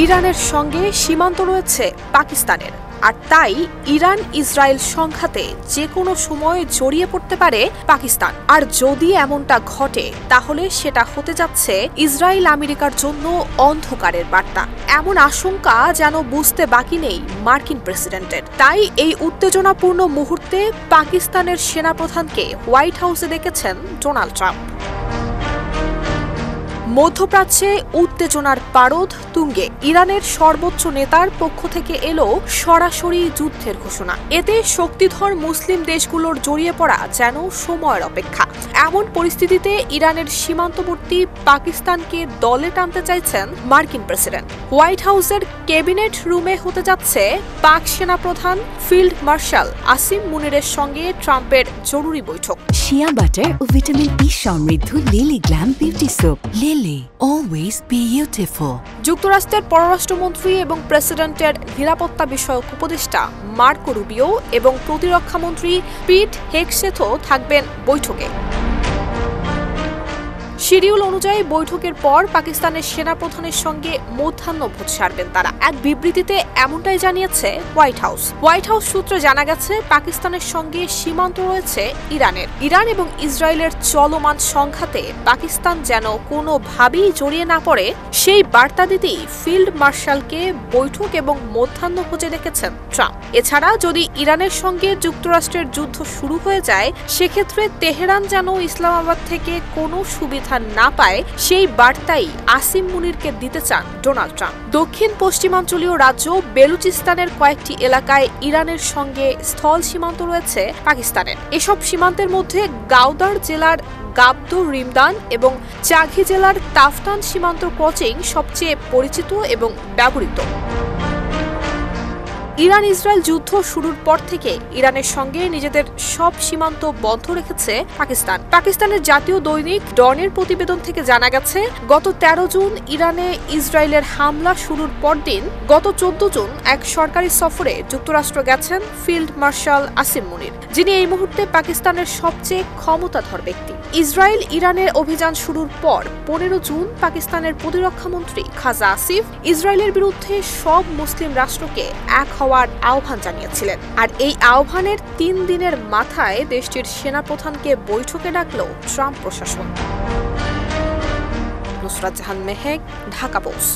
ইরানের সঙ্গে সীমান্ত রয়েছে পাকিস্তানের, আর তাই ইরান ইসরায়েল সংঘাতে যে কোনো সময় জড়িয়ে পড়তে পারে পাকিস্তান। আর যদি এমনটা ঘটে তাহলে সেটা হতে যাচ্ছে ইসরায়েল আমেরিকার জন্য অন্ধকারের বার্তা। এমন আশঙ্কা যেন বুঝতে বাকি নেই মার্কিন প্রেসিডেন্টের। তাই এই উত্তেজনাপূর্ণ মুহূর্তে পাকিস্তানের সেনাপ্রধানকে হোয়াইট হাউসে ডেকেছেন ডোনাল্ড ট্রাম্প। মধ্যপ্রাচ্যে উত্তেজনার পারদ তুঙ্গে। ইরানের সর্বোচ্চ নেতার পক্ষ থেকে এলো সরাসরি যুদ্ধের ঘোষণা। এতে শক্তিধর মুসলিম দেশগুলোর জড়িয়ে পড়া যেন সময়ের অপেক্ষা। এমন পরিস্থিতিতে ইরানের সীমান্তবর্তী পাকিস্তানকে দলে টানতে চাইছেন মার্কিন প্রেসিডেন্ট। হোয়াইট হাউসের ক্যাবিনেট রুমে হতে যাচ্ছে পাক সেনাপ্রধান ফিল্ড মার্শাল আসিম মুনিরের সঙ্গে ট্রাম্পের জরুরি বৈঠক। শিয়া বাটার ও ভিটামিন ই সমৃদ্ধ lily glam beauty soap. Lily, always beautiful. যুক্তরাষ্ট্রের পররাষ্ট্রমন্ত্রী এবং প্রেসিডেন্টের নিরাপত্তা বিষয়ক উপদেষ্টা মার্কো রুবিও এবং প্রতিরক্ষামন্ত্রী পিট হেগসেথও থাকবেন বৈঠকে। শিডিউল অনুযায়ী বৈঠকের পর পাকিস্তানের সেনাপ্রধানের সঙ্গে মধ্যাহ্নভোজ সারবেন তারা। এক বিবৃতিতে এমনটাই জানিয়েছে হোয়াইট হাউস। হোয়াইট হাউস সূত্রে জানা গেছে পাকিস্তানের সঙ্গে সীমান্ত রয়েছে ইরানের। ইরান এবং ইসরায়েলের চলমান সংঘাতে পাকিস্তান যেন কোনোভাবেই জড়িয়ে না পড়ে সেই বার্তা দিতেই ফিল্ড মার্শালকে বৈঠক এবং মধ্যাহ্নভোজে ডেকেছেন ট্রাম্প। এছাড়া যদি ইরানের সঙ্গে যুক্তরাষ্ট্রের যুদ্ধ শুরু হয়ে যায় সেক্ষেত্রে তেহরান যেন ইসলামাবাদ থেকে কোনো সুবিধা না পায় সেই বার্তাই আসিম মুনিরকে দিতে চান ডোনাল্ড ট্রাম্প। দক্ষিণ পশ্চিমাঞ্চলীয় রাজ্য বেলুচিস্তানের কয়েকটি এলাকায় ইরানের সঙ্গে স্থল সীমান্ত রয়েছে পাকিস্তানের। এসব সীমান্তের মধ্যে গাওদার জেলার গাবদো রিমদান এবং চাঘি জেলার তাফতান সীমান্ত ক্রসিং সবচেয়ে পরিচিত এবং ব্যবহৃত। ইরান ইসরায়েল যুদ্ধ শুরুর পর থেকে ইরানের সঙ্গে নিজেদের সব সীমান্ত বন্ধ রেখেছে পাকিস্তান। পাকিস্তানের জাতীয় দৈনিক ডনের প্রতিবেদন থেকে জানা গেছে গত 13 জুন ইরানে ইসরায়েলের হামলা শুরুর পরদিন গত 14 জুন এক সরকারি সফরে যুক্তরাষ্ট্র গেছেন ফিল্ড মার্শাল আসিম মুনির, যিনি এই মুহূর্তে পাকিস্তানের সবচেয়ে ক্ষমতাধর ব্যক্তি। ইসরায়েল ইরানের অভিযান শুরুর পর 15 জুন পাকিস্তানের প্রতিরক্ষামন্ত্রী খাজা আসিফ ইসরায়েলের বিরুদ্ধে সব মুসলিম রাষ্ট্রকে এক হওয়ার আহ্বান জানিয়েছিলেন। আর এই আহ্বানের 3 দিনের মাথায় দেশটির সেনাপ্রধানকে বৈঠকে ডাকল ট্রাম্প প্রশাসন। নুসরাত জাহান মেহেক, ঢাকা পোস্ট।